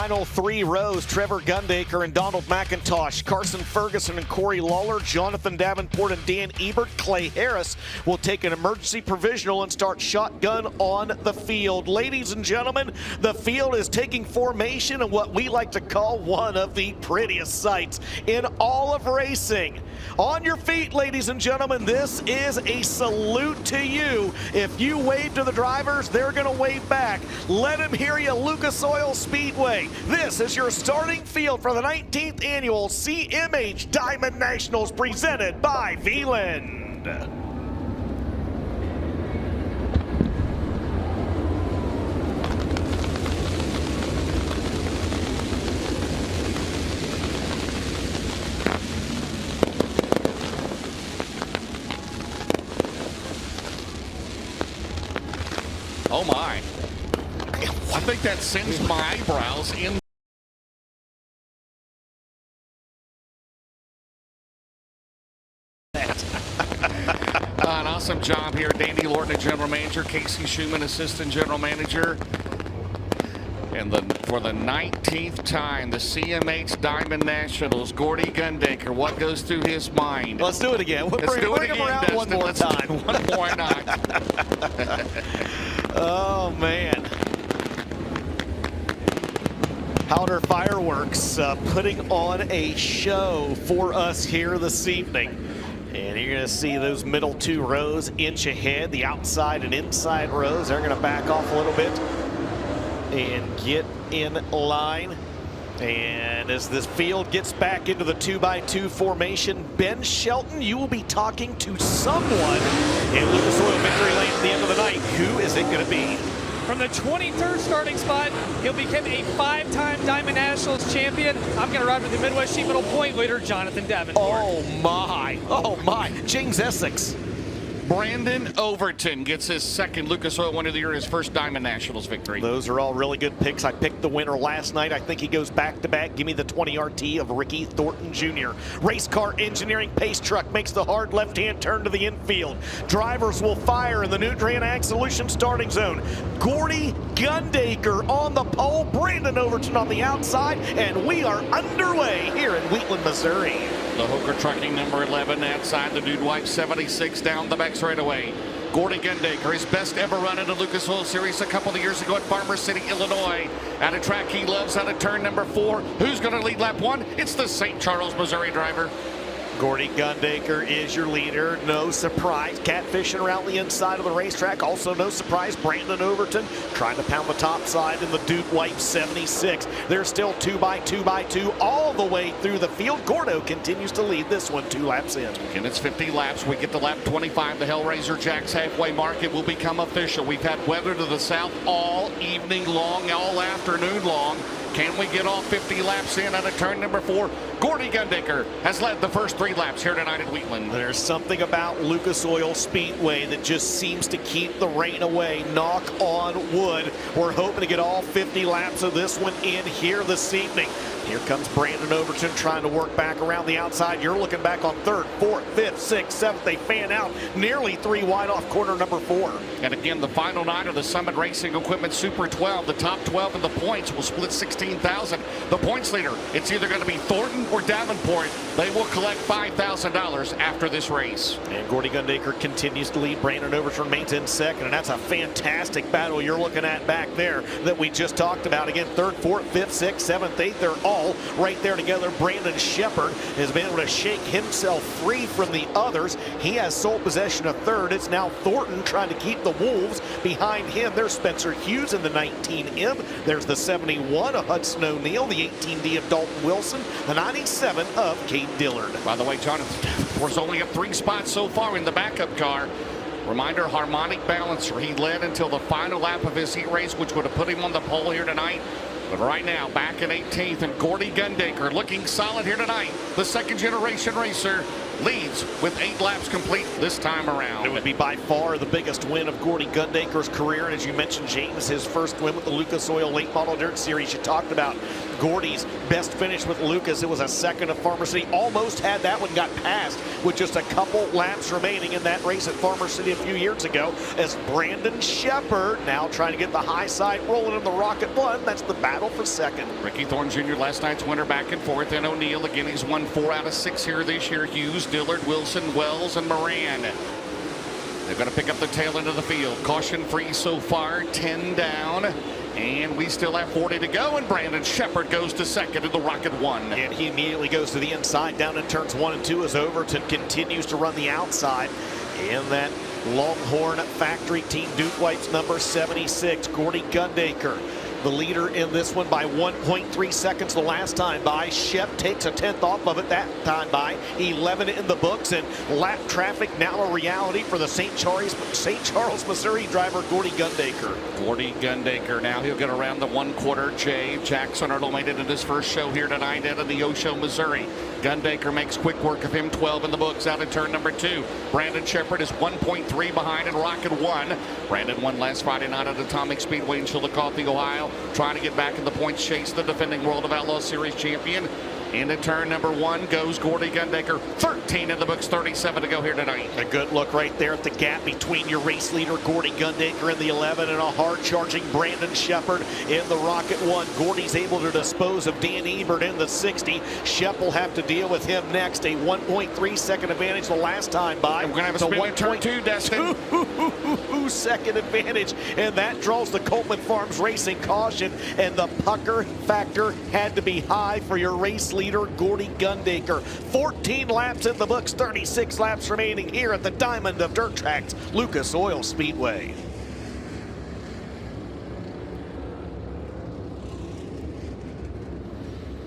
final 3 rows, Trevor Gundaker and Donald McIntosh, Carson Ferguson and Corey Lawler, Jonathan Davenport and Dan Ebert, Clay Harris will take an emergency provisional and start shotgun on the field. Ladies and gentlemen, the field is taking formation in what we like to call one of the prettiest sights in all of racing. On your feet, ladies and gentlemen, this is a salute to you. If you wave to the drivers, they're going to wave back. Let them hear you, Lucas Oil Speedway. This is your starting field for the 19th annual CMH Diamond Nationals presented by Wheatland. Oh my. I think that sends my eyebrows in. An awesome job here. Dandy Lorton, the general manager. Casey Schumann, assistant general manager. And for the 19th time, the CMH Diamond Nationals, Gordy Gundaker, what goes through his mind? Let's do it again. We'll bring him around one more time. Why not? Oh, man. Powder Fireworks putting on a show for us here this evening. And you're going to see those middle 2 rows inch ahead. The outside and inside rows, they're going to back off a little bit and get in line. And as this field gets back into the 2x2 formation, Ben Shelton, you will be talking to someone in Lucas Oil Victory Lane at the end of the night. Who is it going to be? From the 23rd starting spot, he'll become a 5-time Diamond Nationals champion. I'm going to ride with the Midwest Sheet Metal point leader, Jonathan Davenport. Oh my, James Essex. Brandon Overton gets his second Lucas Oil Winner of the Year, his first Diamond Nationals victory. Those are all really good picks. I picked the winner last night. I think he goes back-to-back. Give me the 20 RT of Ricky Thornton Jr. Race car engineering pace truck makes the hard left-hand turn to the infield. Drivers will fire in the Nutrien Ag Solutions starting zone. Gordy Gundaker on the pole, Brandon Overton on the outside, and we are underway here in Wheatland, Missouri. The Hooker Trucking number 11 outside the Dude Wipe 76 down the back straightaway. Gordy Gundaker, his best ever run in the Lucas Oil Series a couple of years ago at Farmer City, Illinois. At a track he loves, out of turn number 4. Who's going to lead lap 1? It's the St. Charles, Missouri driver. Gordy Gundaker is your leader. No surprise. Catfishing around the inside of the racetrack. Also no surprise. Brandon Overton trying to pound the top side in the Duke White 76. They're still 2x2 all the way through the field. Gordo continues to lead this one 2 laps in. And it's 50 laps. We get to lap 25. The Hellraiser Jack's halfway mark. It will become official. We've had weather to the south all evening long, all afternoon long. Can we get all 50 laps in out of turn number 4? Gordy Gundaker has led the first 3 laps here tonight at Wheatland. There's something about Lucas Oil Speedway that just seems to keep the rain away. Knock on wood. We're hoping to get all 50 laps of this one in here this evening. Here comes Brandon Overton trying to work back around the outside. You're looking back on 3rd, 4th, 5th, 6th, 7th. They fan out nearly 3 wide off corner number 4. And again, the final 9 of the Summit Racing Equipment Super 12. The top 12 in the points will split 16,000. The points leader, it's either going to be Thornton or Davenport. They will collect $5,000 after this race. And Gordy Gundaker continues to lead. Brandon Overton remains in second, and that's a fantastic battle you're looking at back there that we just talked about. Again, 3rd, 4th, 5th, 6th, 7th, 8th, they're all right there together. Brandon Shepard has been able to shake himself free from the others. He has sole possession of 3rd. It's now Thornton trying to keep the Wolves behind him. There's Spencer Hughes in the 19M. There's the 71 of Hudson O'Neill, the 18D of Dalton Wilson, the 97 of Cade Dillard. By the way, Jonathan was only up 3 spots so far in the backup car. Reminder, harmonic balancer. He led until the final lap of his heat race, which would have put him on the pole here tonight. But right now, back in 18th, and Gordy Gundaker looking solid here tonight. The 2nd generation racer leads with 8 laps complete this time around. It would be by far the biggest win of Gordy Gundaker's career. And as you mentioned, James, his first win with the Lucas Oil Late Model Dirt Series. You talked about Gordy's best finish with Lucas. It was a second of Farmer City. Almost had that one, got passed with just a couple laps remaining in that race at Farmer City a few years ago, as Brandon Shepherd now trying to get the high side rolling in the Rocket One. That's the battle for second. Ricky Thorne Jr. last night's winner back and forth, and O'Neill again. He's won 4 out of 6 here this year. Hughes, Dillard, Wilson, Wells, and Moran. They're going to pick up the tail end of the field. Caution free so far, 10 down. And we still have 40 to go, and Brandon Shepherd goes to second in the Rocket One. And he immediately goes to the inside down in turns 1 and 2 as Overton continues to run the outside. In that Longhorn Factory Team Duke White's number 76, Gordy Gundaker, the leader in this one by 1.3 seconds the last time by. Shep takes a 10th off of it that time by. 11 in the books, and lap traffic now a reality for the St. Charles, Missouri driver Gordy Gundaker. Gordy Gundaker, now he'll get around the 1/4 J. Jackson Arnold made it in his first show here tonight out of the Osho, Missouri. Gundaker makes quick work of him, 12 in the books out in turn number 2. Brandon Shepherd is 1.3 behind in Rocket One. Brandon won last Friday night at Atomic Speedway in Chillicothe, Ohio, trying to get back in the points chase, the defending World of Outlaws Series champion. Into turn number 1 goes Gordy Gundaker. 13 in the books, 37 to go here tonight. A good look right there at the gap between your race leader Gordy Gundaker in the 11 and a hard-charging Brandon Shepherd in the Rocket One. Gordy's able to dispose of Dan Ebert in the 60. Shep will have to deal with him next. A 1.3 second advantage the last time by. And we're going to have a spin in turn 2, Destin. 2-second advantage, and that draws the Coleman Farms Racing caution, and the pucker factor had to be high for your race leader Gordy Gundaker. 14 laps in the books, 36 laps remaining here at the Diamond of Dirt Tracks, Lucas Oil Speedway.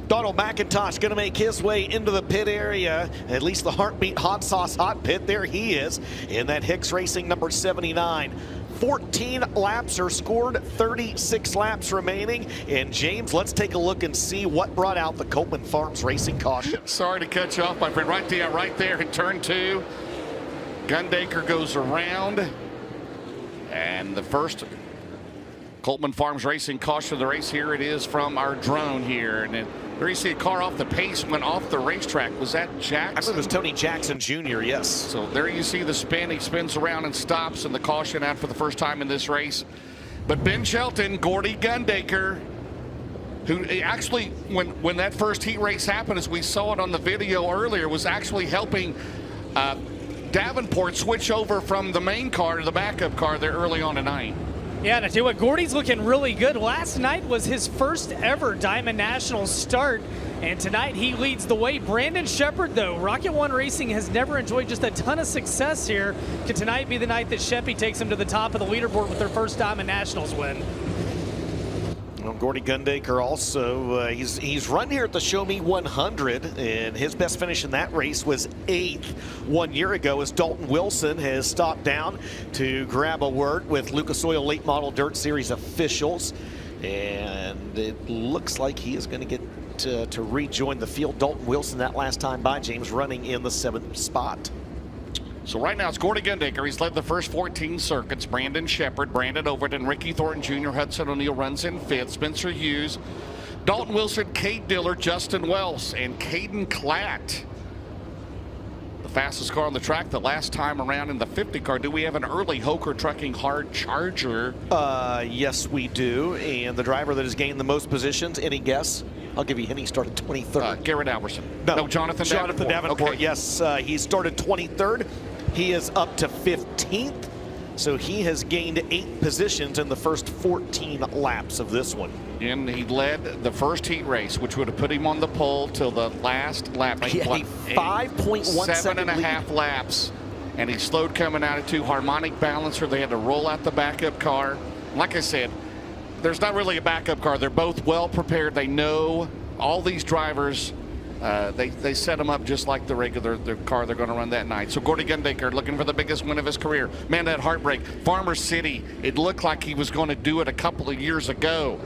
Donald McIntosh going to make his way into the pit area, at least the Heartbeat Hot Sauce Hot Pit. There he is in that Hicks Racing number 79. 14 laps are scored, 36 laps remaining. And James, let's take a look and see what brought out the Coleman Farms Racing caution. Sorry to cut you off, my friend. Right there in turn 2. Gundaker goes around, and the first Coleman Farms Racing caution of the race, here it is from our drone here. And then there you see a car off the pace, went off the racetrack. Was that Jackson? I believe it was Tony Jackson Jr., yes. So there you see the spin. He spins around and stops, and the caution out for the first time in this race. But Ben Shelton, Gordy Gundaker, who actually, when that first heat race happened, as we saw it on the video earlier, was actually helping Davenport switch over from the main car to the backup car there early on tonight. Yeah, and I tell you what, Gordy's looking really good. Last night was his first ever Diamond Nationals start, and tonight he leads the way. Brandon Shepherd, though, Rocket One Racing has never enjoyed just a ton of success here. Could tonight be the night that Sheppy takes him to the top of the leaderboard with their first Diamond Nationals win? Well, Gordy Gundaker also, he's run here at the Show Me 100, and his best finish in that race was 8th 1 year ago, as Dalton Wilson has stopped down to grab a word with Lucas Oil Late Model Dirt Series officials. And it looks like he is going to get to rejoin the field. Dalton Wilson that last time by, James, running in the 7th spot. So right now it's Gordy Gundaker. He's led the first 14 circuits. Brandon Shepherd, Brandon Overton, Ricky Thornton Jr., Hudson O'Neill runs in 5th. Spencer Hughes, Dalton Wilson, Cade Dillard, Justin Wells, and Caden Klatt. The fastest car on the track the last time around in the 50 car. Do we have an early Hoker Trucking hard charger? Yes, we do. And the driver that has gained the most positions, any guess? I'll give you a hint. He started 23rd. Garrett Alverson. No, Jonathan Davenport. Okay. Yes, he started 23rd. He is up to 15th. So he has gained 8 positions in the first 14 laps of this one. And he led the first heat race, which would have put him on the pole till the last lap. He had a 5.1 second 7.5 laps. And he slowed coming out of 2. Harmonic balancer. They had to roll out the backup car. Like I said, there's not really a backup car. They're both well prepared. They know all these drivers. They set them up just like the car they're going to run that night. So Gordy Gundaker looking for the biggest win of his career. Man, that heartbreak. Farmer City, it looked like he was going to do it a couple of years ago.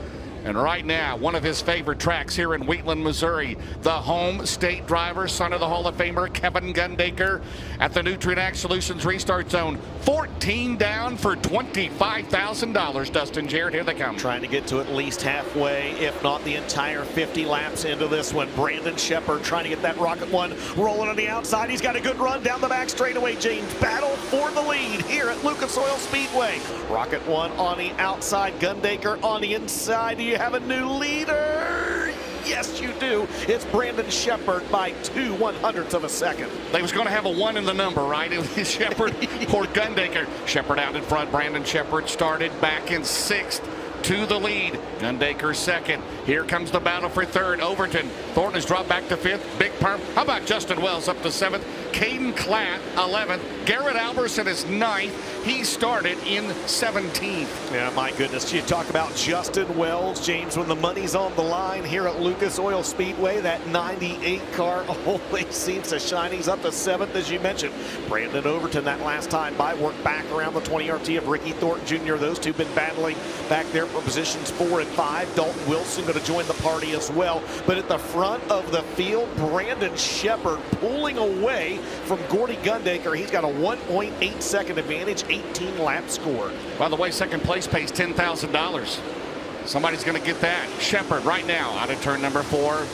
And right now, one of his favorite tracks here in Wheatland, Missouri, the home state driver, son of the Hall of Famer Kevin Gundaker, at the Nutrient Ag Solutions Restart Zone. 14 down for $25,000. Dustin, Jared, here they come. Trying to get to at least halfway, if not the entire 50 laps into this one. Brandon Shepard trying to get that Rocket One rolling on the outside. He's got a good run down the back straightaway, James. Battle for the lead here at Lucas Oil Speedway. Rocket One on the outside, Gundaker on the inside. Do you have a new leader? Yes, you do. It's Brandon Shepard by 2/100ths of a second. They was going to have a 1 in the number, right? It was Shepard or Gundaker. Shepard out in front. Brandon Shepard started back in 6th to the lead. Gundaker second. Here comes the battle for third. Overton. Thornton has dropped back to 5th. Big Perm. How about Justin Wells up to 7th? Caden Klatt 11th. Garrett Alberson is 9th. He started in 17th. Yeah, my goodness. You talk about Justin Wells, James, when the money's on the line here at Lucas Oil Speedway. That 98 car always seems to shine. He's up to 7th, as you mentioned. Brandon Overton, that last time by, worked back around the 20 RT of Ricky Thornton Jr. Those two been battling back there for positions 4 and 5. Dalton Wilson going to join the party as well. But at the front of the field, Brandon Shepard pulling away from Gordy Gundaker. He's got a 1.8 second advantage, 18 lap score. By the way, second place pays $10,000. Somebody's going to get that. Shepard right now out of turn number 4.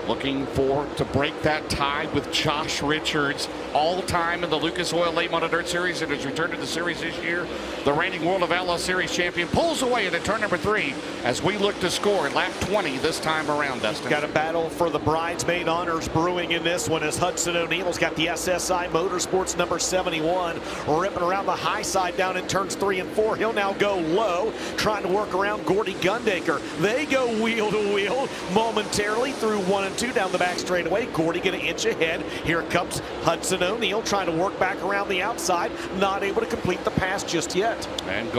Looking to break that tie with Josh Richards, all time in the Lucas Oil Late Model Dirt Series, and has returned to the series this year. The reigning World of Outlaw Series champion pulls away into turn number 3 as we look to score lap 20 this time around, Dustin. Got a battle for the bridesmaid honors brewing in this one as Hudson O'Neill's got the SSI Motorsports number 71 ripping around the high side down in turns 3 and 4. He'll now go low, trying to work around Gordy Gundaker. They go wheel to wheel momentarily through 1 and 2 down the back straightaway. Gordy going to inch ahead. Here comes Hudson O'Neill trying to work back around the outside. Not able to complete the pass just yet. And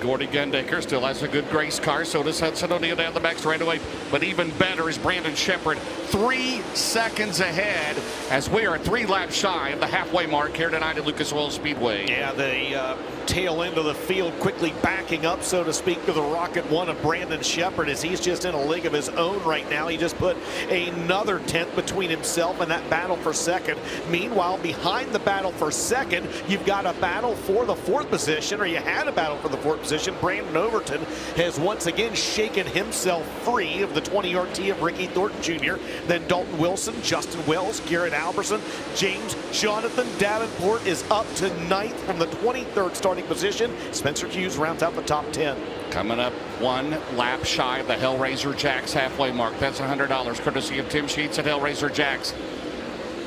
Gordy Gundaker still has a good grace car. So does Hudson O'Neill down the back straightaway. But even better is Brandon Shepard. 3 seconds ahead as we are 3 laps shy of the halfway mark here tonight at Lucas Oil Speedway. Yeah, the tail end of the field quickly backing up, so to speak, to the Rocket One of Brandon Shepard as he's just in a league of his own right now. He just put another 10th between himself and that battle for second. Meanwhile, behind the battle for second, you've got a battle for the 4th position, or you had a battle for the 4th position. Brandon Overton has once again shaken himself free of the 20 RT of Ricky Thornton Jr. Then Dalton Wilson, Justin Wells, Garrett Alberson, James Jonathan Davenport is up to 9th from the 23rd starting position. Spencer Hughes rounds out the top 10. Coming up 1 lap shy of the Hellraiser Jacks halfway mark. That's $100 courtesy of Tim Sheets at Hellraiser Jacks.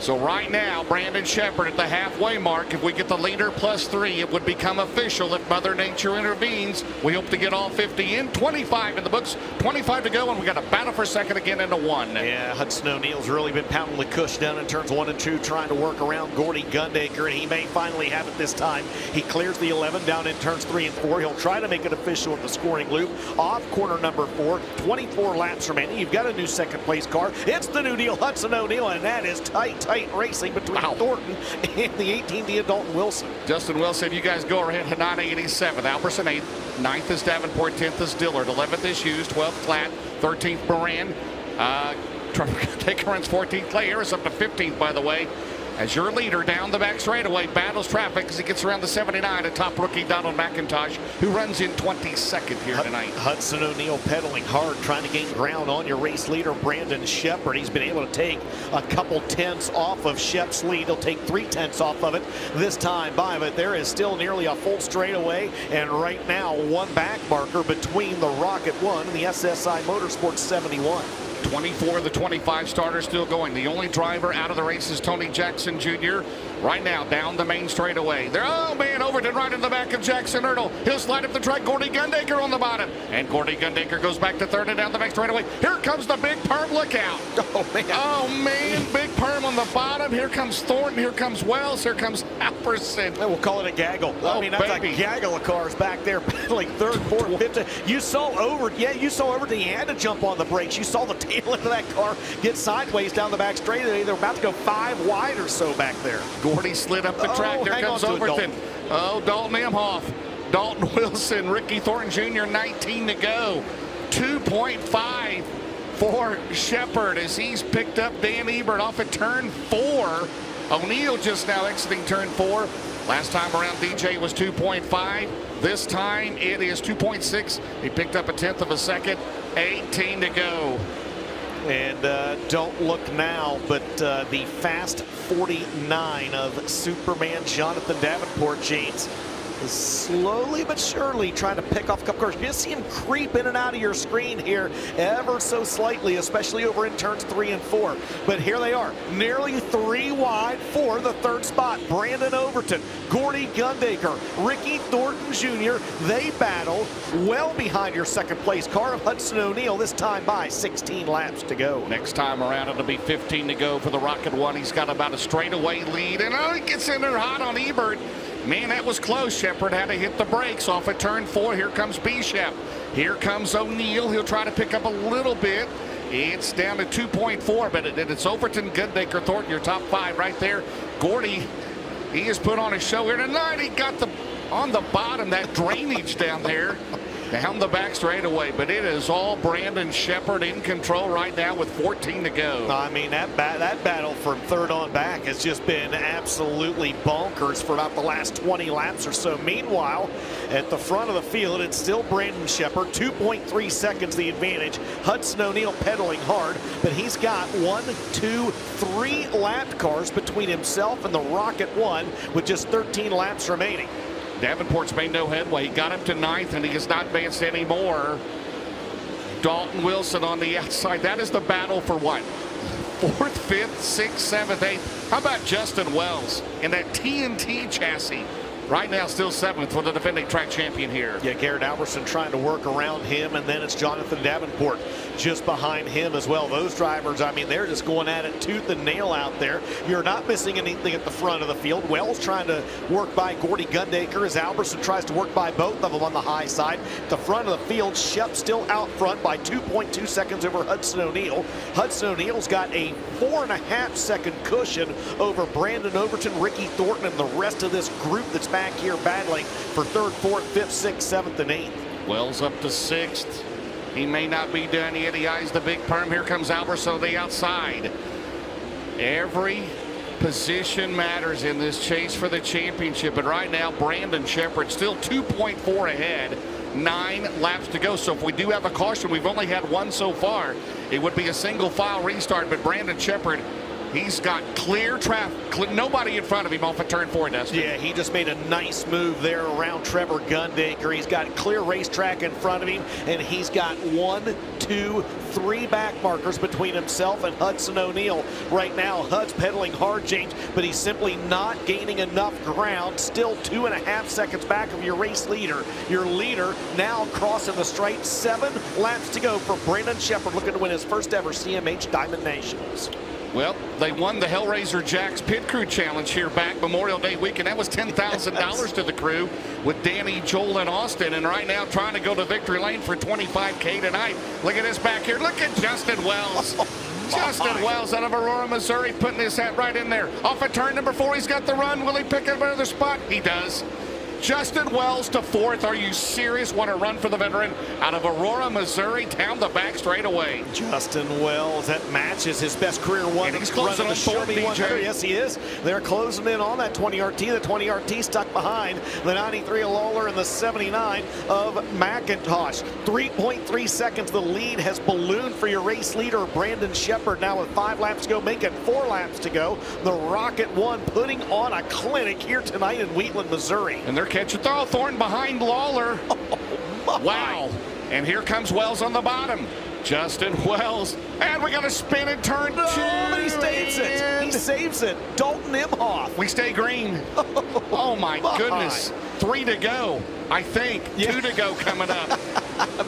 So right now, Brandon Shepard at the halfway mark. If we get the leader plus 3, it would become official if Mother Nature intervenes. We hope to get all 50 in. 25 in the books, 25 to go, and we got a battle for second again into 1. Yeah, Hudson O'Neill's really been pounding the cush down in turns 1 and 2, trying to work around Gordy Gundaker, and he may finally have it this time. He clears the 11 down in turns 3 and 4. He'll try to make it official at the scoring loop. Off corner number 4, 24 laps remaining. You've got a new second place car. It's the new deal, Hudson O'Neill, and that is tight racing between Thornton and the 18D of Dalton Wilson. Justin Wilson, you guys go ahead. Hanani 87th, Alberson 8th, 9th is Davenport, 10th is Dillard, 11th is Hughes, 12th Klatt, 13th Moran. Trevor Gundaker runs 14th. Clay Harris up to 15th, by the way. As your leader down the back straightaway battles traffic as he gets around the 79 at top rookie Donald McIntosh, who runs in 22nd here tonight. Hudson O'Neill pedaling hard, trying to gain ground on your race leader, Brandon Shepard. He's been able to take a couple tenths off of Shep's lead. He'll take 3 tenths off of it this time by, but there is still nearly a full straightaway, and right now 1 back marker between the Rocket One and the SSI Motorsports 71. 24 of the 25 starters still going. The only driver out of the race is Tony Jackson Jr. Right now down the main straightaway. There, oh man, Overton right in the back of Jackson Ertl. He'll slide up the track. Gordy Gundaker on the bottom. And Gordy Gundaker goes back to 3rd and down the back straightaway. Here comes the Big Perm. Look out. Oh man, Big Perm on the bottom. Here comes Thornton. Here comes Wells. Here comes Alberson. We'll call it a gaggle. Oh, I mean, that's baby. a gaggle of cars back there battling 3rd, 4th, 5th. You saw Overton. Yeah, you saw Overton. He had to jump on the brakes. You saw the tail end of that car get sideways down the back straightaway. They're about to go 5 wide or so back there. Gordy slid up the track. Here comes Overton. Oh, Dalton Emhoff. Dalton Wilson, Ricky Thornton Jr., 19 to go. 2.5 for Shepard as he's picked up Dan Ebert off at turn 4. O'Neal just now exiting turn 4. Last time around, DJ was 2.5. This time it is 2.6. He picked up a tenth of a second. 18 to go. And don't look now, but the fast 49 of Superman Jonathan Davenport, James, is slowly but surely trying to pick off a couple cars. You see him creep in and out of your screen here ever so slightly, especially over in turns 3 and 4. But here they are, nearly 3 wide for the third spot. Brandon Overton, Gordy Gundaker, Ricky Thornton Jr. They battle well behind your second place car of Hudson O'Neal, this time by 16 laps to go. Next time around, it'll be 15 to go for the Rocket One. He's got about a straightaway lead, and he gets in there hot on Ebert. Man, that was close. Shepard had to hit the brakes off at turn 4. Here comes Bishop. Here comes O'Neal. He'll try to pick up a little bit. It's down to 2.4, but it's Overton, Gundaker, Thornton, your top 5 right there. Gordy, he has put on a show here tonight. He got on the bottom, that drainage down there. Down the back straightaway, but it is all Brandon Shepard in control right now with 14 to go. I mean, that battle from third on back has just been absolutely bonkers for about the last 20 laps or so. Meanwhile, at the front of the field, it's still Brandon Shepard, 2.3 seconds the advantage. Hudson O'Neal pedaling hard, but he's got 1, 2, 3 lapped cars between himself and the Rocket One with just 13 laps remaining. Davenport's made no headway. He got up to 9th, and he has not advanced anymore. Dalton Wilson on the outside. That is the battle for what? 4th, 5th, 6th, 7th, 8th. How about Justin Wells in that TNT chassis? Right now, still 7th for the defending track champion here. Yeah, Garrett Albertson trying to work around him, and then it's Jonathan Davenport just behind him as well. Those drivers, I mean, they're just going at it tooth and nail out there. You're not missing anything at the front of the field. Wells trying to work by Gordy Gundaker as Albertson tries to work by both of them on the high side. At the front of the field, Shep still out front by 2.2 seconds over Hudson O'Neal. Hudson O'Neal's got a 4.5 second cushion over Brandon Overton, Ricky Thornton, and the rest of this group that's back here battling for 3rd, 4th, 5th, 6th, 7th, and 8th. Wells up to 6th. He may not be done yet. He eyes the big perm. Here comes Albertson on the outside. Every position matters in this chase for the championship, but right now Brandon Shepard still 2.4 ahead. 9 laps to go. So if we do have a caution, we've only had one so far. It would be a single file restart, but Brandon Shepard, he's got clear traffic, nobody in front of him off of turn 4, Dustin. Yeah, he just made a nice move there around Trevor Gundaker. He's got clear racetrack in front of him, and he's got 1, 2, 3 back markers between himself and Hudson O'Neal. Right now, Hud's pedaling hard, James, but he's simply not gaining enough ground. Still 2.5 seconds back of your race leader. Your leader now crossing the stripe. 7 laps to go for Brandon Shepard, looking to win his first ever CMH Diamond Nationals. Well, they won the Hellraiser Jacks Pit Crew Challenge here back Memorial Day weekend. That was $10,000 to the crew with Danny, Joel, and Austin. And right now trying to go to victory lane for $25K tonight. Look at this back here. Look at Justin Wells. Justin Wells out of Aurora, Missouri, putting his hat right in there. Off of turn number 4, he's got the run. Will he pick up another spot? He does. Justin Wells to 4th. Are you serious? Want to run for the veteran out of Aurora, Missouri, down the back straightaway. Justin Wells, that matches his best career one. And he's closing on Thornton, DJ. Yes, he is. They're closing in on that 20RT. The 20RT stuck behind the 93 of Lawler and the 79 of McIntosh. 3.3 seconds. The lead has ballooned for your race leader, Brandon Shepard, now with 5 laps to go, making 4 laps to go. The Rocket One putting on a clinic here tonight in Wheatland, Missouri. And they're catching Thornton behind Lawler. Wow. And here comes Wells on the bottom. Justin Wells. And we got a spin and turn 2. But he saves it. He saves it. Dalton Imhoff. We stay green. Oh my goodness. 3 to go, I think. Yeah. 2 to go coming up.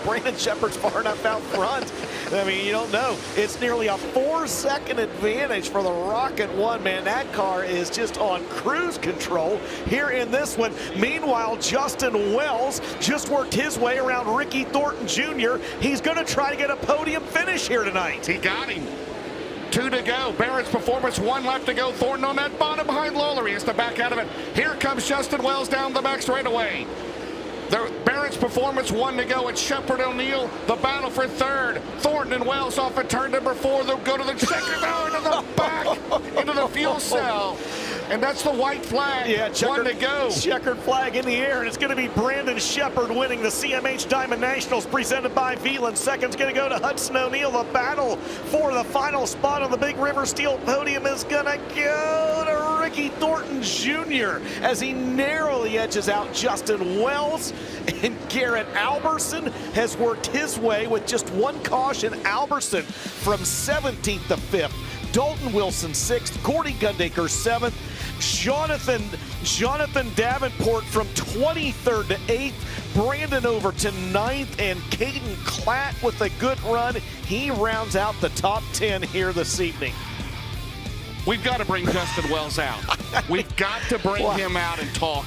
Brandon Shepard's far enough out front. I mean, you don't know. It's nearly a 4-second advantage for the Rocket One, man. That car is just on cruise control here in this one. Meanwhile, Justin Wells just worked his way around Ricky Thornton Jr. He's going to try to get a podium finish here tonight. He got him. 2 to go. Barrett's performance, 1 left to go. Thornton on that bottom behind Lawler. He has to back out of it. Here comes Justin Wells down the back straightaway. Barrett's Performance, 1 to go. It's Shepard O'Neill, the battle for third. Thornton and Wells off at turn number 4. They'll go to the second, into the back, into the fuel cell. And that's the white flag. Yeah, 1 to go. Checkered flag in the air, and it's going to be Brandon Shepard winning the CMH Diamond Nationals presented by Wheatland. Second's going to go to Hudson O'Neill. The battle for the final spot on the Big River Steel podium is going to go to Ricky Thornton Jr. as he narrowly edges out Justin Wells. And Garrett Alberson has worked his way with just one caution. Alberson from 17th to 5th. Dalton Wilson 6th, Gordy Gundaker 7th, Jonathan Davenport from 23rd to 8th, Brandon over to 9th, and Caden Klatt with a good run. He rounds out the top 10 here this evening. We've got to bring Justin Wells out. We've got to bring him out and talk.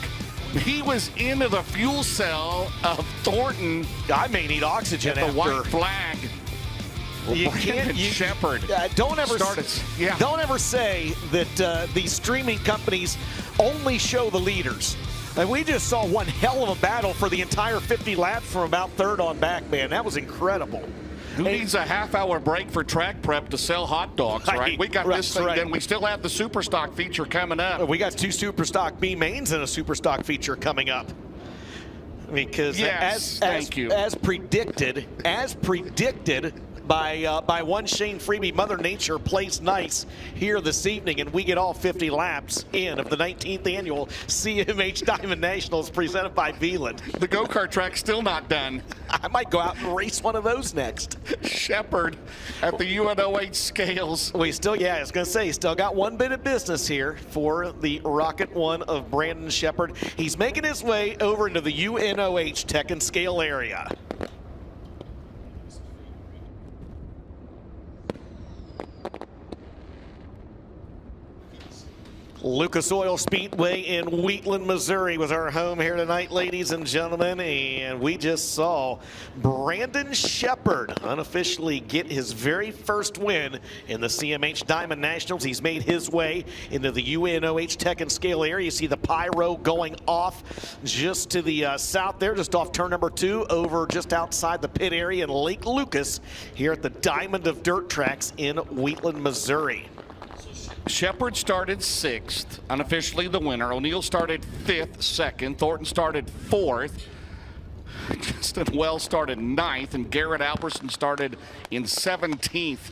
He was into the fuel cell of Thornton. I may need oxygen at the after. white flag. You can't. Shepard. Don't ever say that these streaming companies only show the leaders. And we just saw one hell of a battle for the entire 50 laps from about third on back, man. That was incredible. Who needs a half-hour break for track prep to sell hot dogs, right? We got this thing, then we still have the Super Stock feature coming up. We got 2 Super Stock B mains and a Super Stock feature coming up. Because as predicted by one Shane Freebie, Mother Nature plays nice here this evening, and we get all 50 laps in of the 19th annual CMH Diamond Nationals presented by Wheatland. The go-kart track's still not done. I might go out and race one of those next. Shepard at the UNOH scales. I was going to say, still got one bit of business here for the Rocket One of Brandon Shepard. He's making his way over into the UNOH Tech and Scale area. Lucas Oil Speedway in Wheatland, Missouri was our home here tonight, ladies and gentlemen, and we just saw Brandon Shepard unofficially get his very first win in the CMH Diamond Nationals. He's made his way into the UNOH Tech and Scale area. You see the pyro going off just to the south there, just off turn number 2, over just outside the pit area in Lake Lucas here at the Diamond of Dirt Tracks in Wheatland, Missouri. Shepard started 6th, unofficially the winner. O'Neill started 5th, 2nd. Thornton started 4th. Justin Wells started 9th, and Garrett Alberson started in 17th.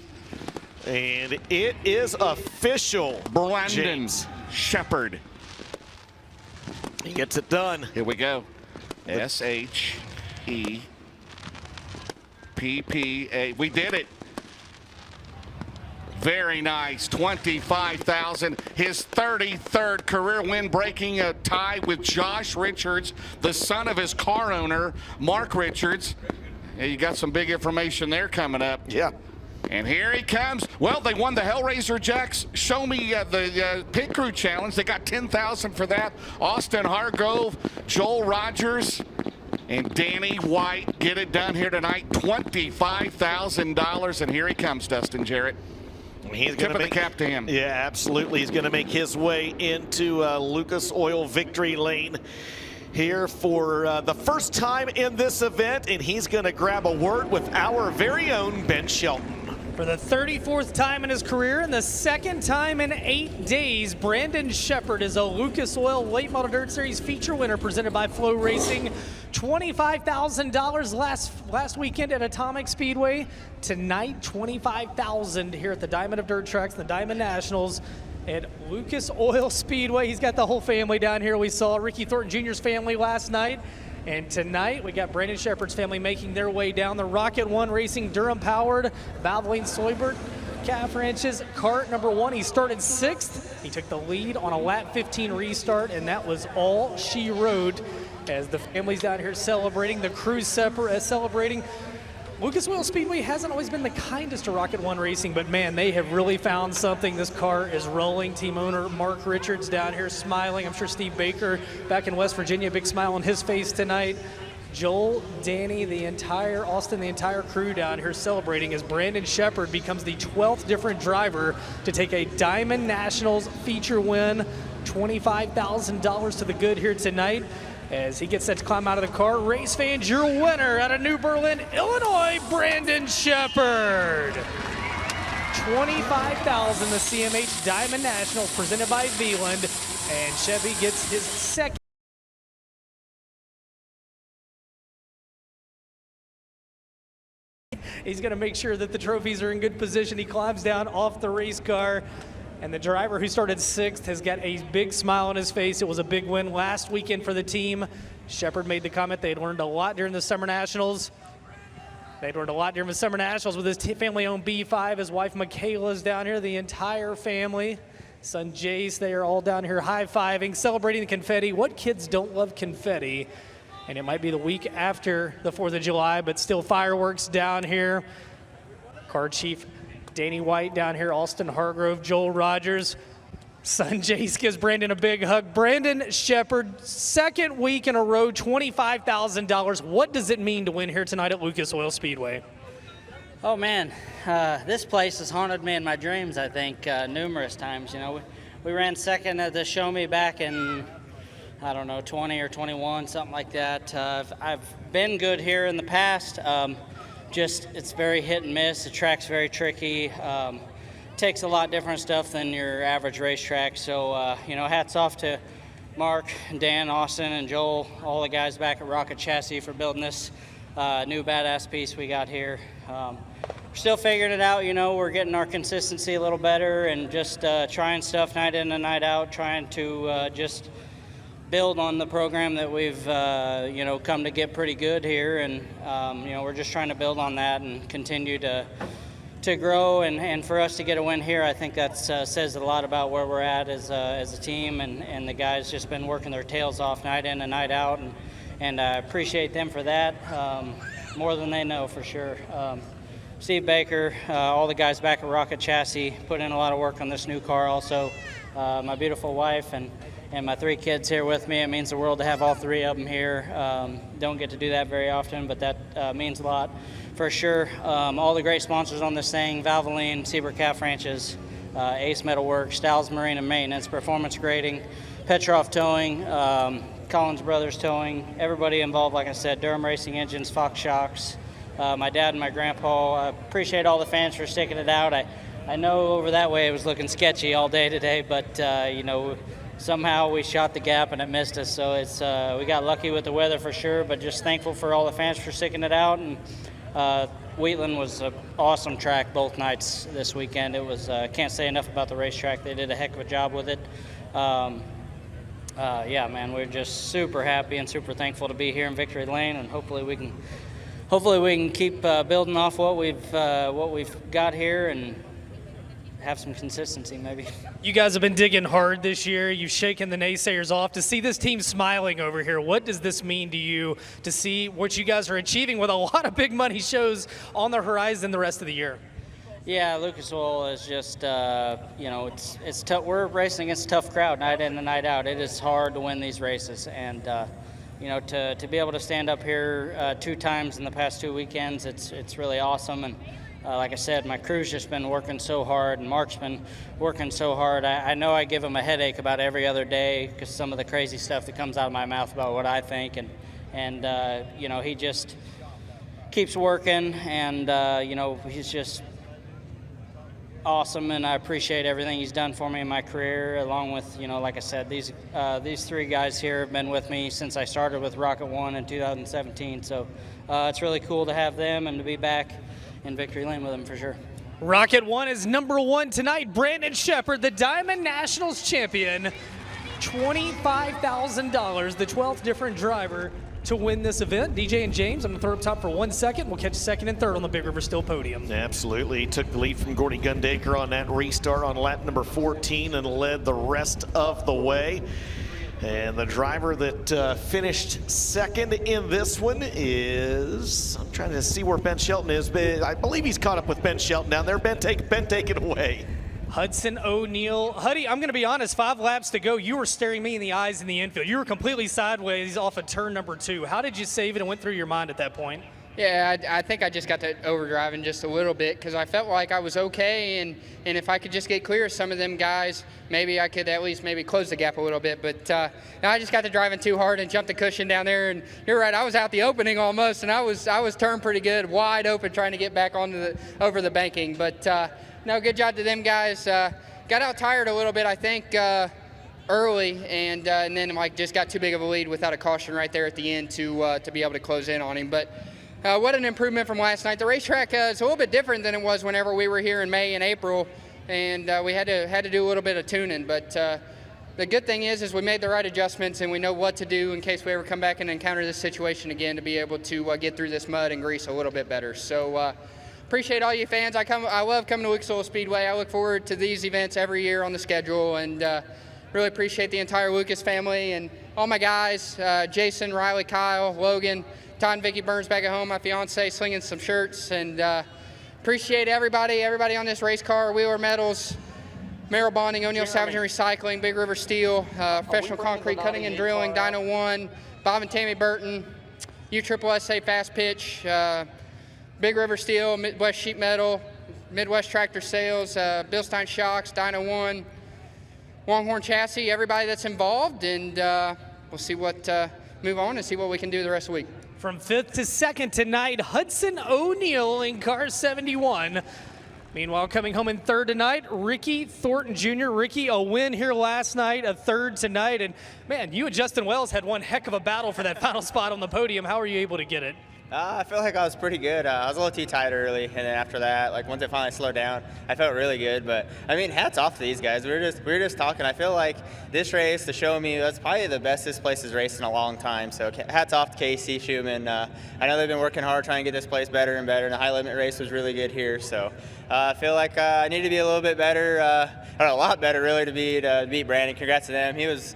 And it is official. Brandon Shepard. He gets it done. Here we go. S-H-E-P-P-A. We did it. Very nice, 25,000. His 33rd career win, breaking a tie with Josh Richards, the son of his car owner, Mark Richards. Yeah, you got some big information there coming up. Yeah. And here he comes. Well, they won the Hellraiser Jacks Show Me the Pit Crew Challenge. They got 10,000 for that. Austin Hargrove, Joel Rogers, and Danny White get it done here tonight. $25,000. And here he comes, Dustin Jarrett. He's Tip of the cap to him. Yeah, absolutely. He's going to make his way into Lucas Oil victory lane here for the first time in this event, and he's going to grab a word with our very own Ben Shelton. For the 34th time in his career and the second time in 8 days, Brandon Shepard is a Lucas Oil Late Model Dirt Series feature winner presented by Flow Racing. $25,000 last weekend at Atomic Speedway. Tonight, $25,000 here at the Diamond of Dirt Tracks, the Diamond Nationals at Lucas Oil Speedway. He's got the whole family down here. We saw Ricky Thornton Jr.'s family last night. And tonight, we got Brandon Shepard's family making their way down the Rocket One Racing Durham-powered Valvoline Soybert calf wrenches kart number 1. He started 6th. He took the lead on a lap 15 restart, and that was all she wrote as the family's down here celebrating, the crew's celebrating. Lucas Oil Speedway hasn't always been the kindest to Rocket One Racing, but man, they have really found something. This car is rolling. Team owner Mark Richards down here smiling. I'm sure Steve Baker back in West Virginia, big smile on his face tonight. Joel, Danny, the entire crew down here celebrating as Brandon Shepard becomes the 12th different driver to take a Diamond Nationals feature win. $25,000 to the good here tonight. as he gets set to climb out of the car. Race fans, your winner out of New Berlin, Illinois, Brandon Shepard. $25,000, the CMH Diamond National presented by Wheatland, and Chevy gets his second. He's going to make sure that the trophies are in good position. He climbs down off the race car, and the driver who started 6th has got a big smile on his face. It was a big win last weekend for the team. Shepard made the comment they'd learned a lot during the Summer Nationals. They'd learned a lot during the Summer Nationals with his family-owned B5. His wife Michaela's down here, the entire family. Son Jace, they are all down here high-fiving, celebrating the confetti. What kids don't love confetti? And it might be the week after the 4th of July, but still fireworks down here. Car Chief Danny White down here, Austin Hargrove, Joel Rogers. Son Jace gives Brandon a big hug. Brandon Shepard, second week in a row, $25,000. What does it mean to win here tonight at Lucas Oil Speedway? Oh man, this place has haunted me in my dreams, I think, numerous times. You know, we ran second at the Show Me back in, I don't know, 20 or 21, something like that. I've been good here in the past. Just it's very hit and miss. The track's very tricky. Takes a lot different stuff than your average racetrack. So, you know, hats off to Mark, Dan, Austin, and Joel, all the guys back at Rocket Chassis for building this new badass piece we got here. We're still figuring it out, you know. We're getting our consistency a little better and just trying stuff night in and night out, trying to just build on the program that we've, you know, come to get pretty good here. And, you know, we're just trying to build on that and continue to grow. And for us to get a win here, I think that says a lot about where we're at as a team. And the guys just been working their tails off night in and night out. And I appreciate them for that, more than they know for sure. Steve Baker, all the guys back at Rocket Chassis put in a lot of work on this new car also. My beautiful wife and my 3 kids here with me. It means the world to have all 3 of them here. Don't get to do that very often, but that means a lot for sure. All the great sponsors on this thing: Valvoline, Seabrook Calf Ranches, Ace Metalworks, Styles Marine and Maintenance, Performance Grading, Petroff Towing, Collins Brothers Towing, everybody involved, like I said, Durham Racing Engines, Fox Shocks, my dad and my grandpa. I appreciate all the fans for sticking it out. I know over that way it was looking sketchy all day today, but you know, somehow we shot the gap and it missed us. So it's we got lucky with the weather for sure, but just thankful for all the fans for sticking it out. And Wheatland was an awesome track both nights this weekend. It was can't say enough about the racetrack. They did a heck of a job with it. Yeah, man, we're just super happy and super thankful to be here in Victory Lane, and hopefully we can keep building off what we've got here and have some consistency maybe. You guys have been digging hard this year. You've shaken the naysayers off. To see this team smiling over here, what does this mean to you, to see what you guys are achieving with a lot of big money shows on the horizon the rest of the year? Yeah, Lucas Oil is just, you know, it's tough. We're racing against a tough crowd night in and night out. It is hard to win these races, and you know, to be able to stand up here 2 times in the past 2 weekends, it's really awesome. And like I said, my crew's just been working so hard, and Mark's been working so hard. I know I give him a headache about every other day because some of the crazy stuff that comes out of my mouth about what I think, and you know, he just keeps working, and you know, he's just awesome, and I appreciate everything he's done for me in my career, along with, you know, like I said, these 3 guys here have been with me since I started with Rocket One in 2017, so it's really cool to have them and to be back in Victory Lane with them for sure. Rocket One is number 1 tonight. Brandon Shepard, the Diamond Nationals champion, $25,000, the 12th different driver to win this event. DJ and James, I'm going to throw up top for 1 second. We'll catch 2nd and 3rd on the Big River Steel podium. Absolutely. He took the lead from Gordy Gundaker on that restart on lap number 14 and led the rest of the way. And the driver that finished 2nd in this one is, I'm trying to see where Ben Shelton is, but I believe he's caught up with Ben Shelton down there. Ben, take it away. Hudson O'Neill. Huddy, I'm going to be honest, 5 laps to go. You were staring me in the eyes in the infield. You were completely sideways off of turn number 2. How did you save it and went through your mind at that point? Yeah, I think I just got to overdriving just a little bit because I felt like I was okay, and if I could just get clear of some of them guys, maybe I could at least maybe close the gap a little bit. But I just got to driving too hard and jumped the cushion down there. And you're right, I was out the opening almost, and I was turned pretty good, wide open, trying to get back over the banking. But no, good job to them guys. Got out tired a little bit, I think. Early, and then like just got too big of a lead without a caution right there at the end to be able to close in on him. But what an improvement from last night. The racetrack is a little bit different than it was whenever we were here in May and April, and we had to do a little bit of tuning. But the good thing is we made the right adjustments, and we know what to do in case we ever come back and encounter this situation again to be able to get through this mud and grease a little bit better. So appreciate all you fans. I love coming to Wichita Speedway. I look forward to these events every year on the schedule, and really appreciate the entire Lucas family and all my guys, Jason, Riley, Kyle, Logan, Todd and Vicky Burns back at home, my fiance, slinging some shirts, and appreciate everybody on this race car, Wheeler Metals, Merrill Bonding, O'Neill Salvage and Recycling, Big River Steel, Professional Concrete Cutting and Drilling, Dyno One, Bob and Tammy Burton, USSSA Fast Pitch, Big River Steel, Midwest Sheet Metal, Midwest Tractor Sales, Bill Stein Shocks, Dyno One, Longhorn Chassis, everybody that's involved, and we'll see what move on and see what we can do the rest of the week. From 5th to 2nd tonight, Hudson O'Neill in car 71. Meanwhile, coming home in 3rd tonight, Ricky Thornton Jr. Ricky, a win here last night, a 3rd tonight, and man, you and Justin Wells had one heck of a battle for that final spot on the podium. How were you able to get it? I feel like I was pretty good. I was a little too tight early, and then after that, like once it finally slowed down, I felt really good. But I mean, hats off to these guys. We were just talking. I feel like this race, the Show Me, that's probably the best this place has raced in a long time. So hats off to Casey Schumann. I know they've been working hard trying to get this place better and better. And the high limit race was really good here. So I feel like I need to be a little bit better, or a lot better really, to beat Brandon. Congrats to them. He was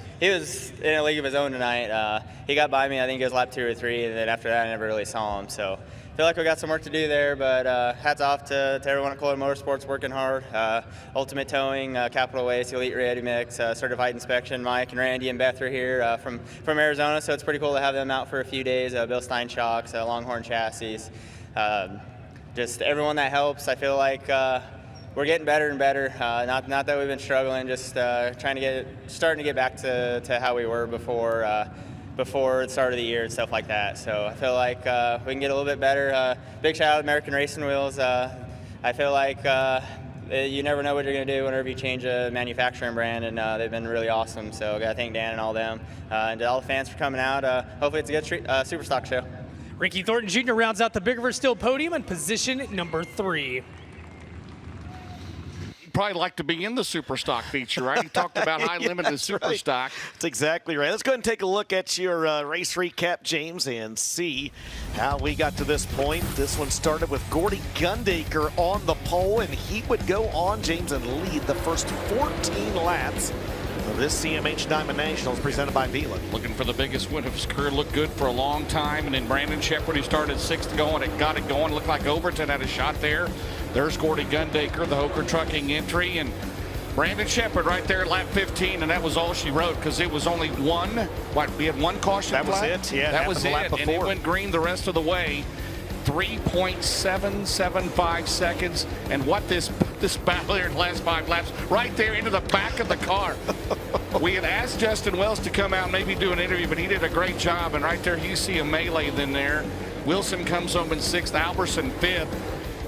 in a league of his own tonight. He got by me, I think it was lap 2 or 3, and then after that I never really saw him. So I feel like we got some work to do there, but hats off to everyone at Cold Motorsports working hard. Ultimate Towing, Capital Waste, Elite Ready Mix, Certified Inspection. Mike and Randy and Beth are here from Arizona, so it's pretty cool to have them out for a few days. Bill Stein Shocks, Longhorn Chassis. Just everyone that helps. I feel like we're getting better and better. Not that we've been struggling, just starting to get back to how we were before the start of the year and stuff like that. So I feel like we can get a little bit better. Big shout out to American Racing Wheels. I feel like you never know what you're going to do whenever you change a manufacturing brand, and they've been really awesome. So I got to thank Dan and all them, and to all the fans for coming out. Hopefully it's a good super stock show. Ricky Thornton Jr. rounds out the Big River Steel podium in position number 3. Probably like to be in the super stock feature, right? You talked about high limit and super right. stock. That's exactly right. Let's go ahead and take a look at your race recap, James, and see how we got to this point. This one started with Gordy Gundaker on the pole, and he would go on, James, and lead the first 14 laps of this CMH Diamond Nationals presented by Wheatland. Looking for the biggest win of his career. Looked good for a long time. And then Brandon Shepard, who started 6th going, it got it going. Looked like Overton had a shot there. There's Gordy Gundaker, the Hoker Trucking entry. And Brandon Shepard right there at lap 15. And that was all she wrote, because it was only we had one caution That was flag? it, yeah. That was it. Lap And it went green the rest of the way. 3.775 seconds, and what this battle here in the last 5 laps, right there into the back of the car. We had asked Justin Wells to come out and maybe do an interview, but he did a great job, and right there you see a melee then there. Wilson comes home in 6th, Alberson 5th.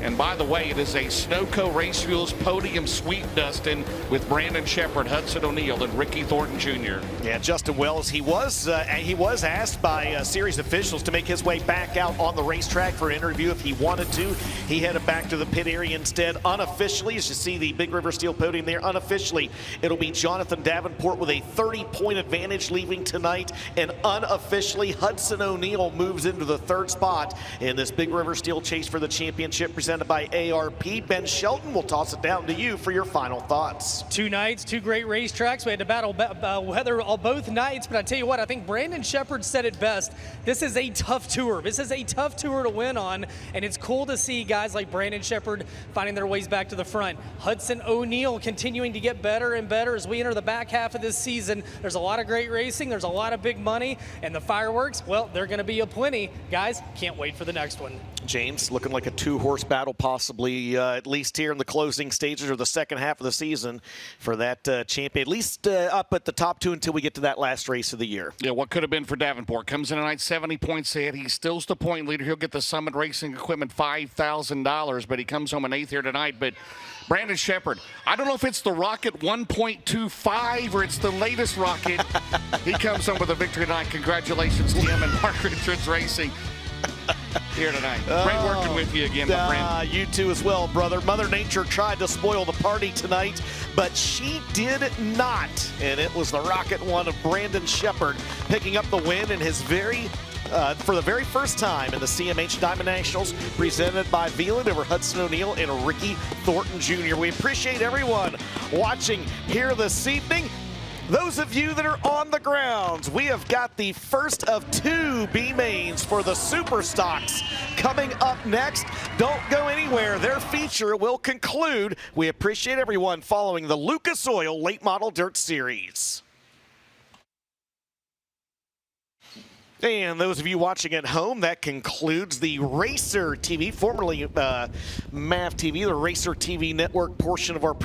And by the way, it is a Snowco Race Fuels podium sweep, Dustin, with Brandon Shepard, Hudson O'Neill, and Ricky Thornton Jr. Yeah, Justin Wells, he was asked by series officials to make his way back out on the racetrack for an interview if he wanted to. He headed back to the pit area instead. Unofficially, as you see the Big River Steel podium there, unofficially, it'll be Jonathan Davenport with a 30-point advantage leaving tonight. And unofficially, Hudson O'Neill moves into the 3rd spot in this Big River Steel chase for the championship presented presented by ARP. Ben Shelton, we'll toss it down to you for your final thoughts. 2 nights, 2 great racetracks. We had to battle weather both nights, but I tell you what, I think Brandon Sheppard said it best. This is a tough tour. This is a tough tour to win on, and it's cool to see guys like Brandon Sheppard finding their ways back to the front. Hudson O'Neal continuing to get better and better as we enter the back half of this season. There's a lot of great racing. There's a lot of big money, and the fireworks, well, they're going to be aplenty. Guys, can't wait for the next one. James, looking like a 2-horse battle possibly, at least here in the closing stages or the second half of the season for that champion, at least up at the top 2 until we get to that last race of the year. Yeah, what could have been for Davenport. Comes in tonight 70 points ahead. He still's the point leader. He'll get the Summit Racing Equipment $5,000, but he comes home an 8th here tonight. But Brandon Sheppard, I don't know if it's the Rocket 1.25 or it's the latest Rocket. He comes home with a victory tonight. Congratulations to him and Mark Richards Racing here tonight. Great working with you again, my friend. You too as well, brother. Mother Nature tried to spoil the party tonight, but she did not. And it was the Rocket 1 of Brandon Sheppard picking up the win in his for the very first time in the CMH Diamond Nationals, presented by Wheatland over Hudson O'Neal and Ricky Thornton Jr. We appreciate everyone watching here this evening. Those of you that are on the grounds, we have got the first of 2 B-mains for the Super Stocks coming up next. Don't go anywhere. Their feature will conclude. We appreciate everyone following the Lucas Oil Late Model Dirt Series. And those of you watching at home, that concludes the Racer TV, formerly MAV TV, the Racer TV network portion of our program.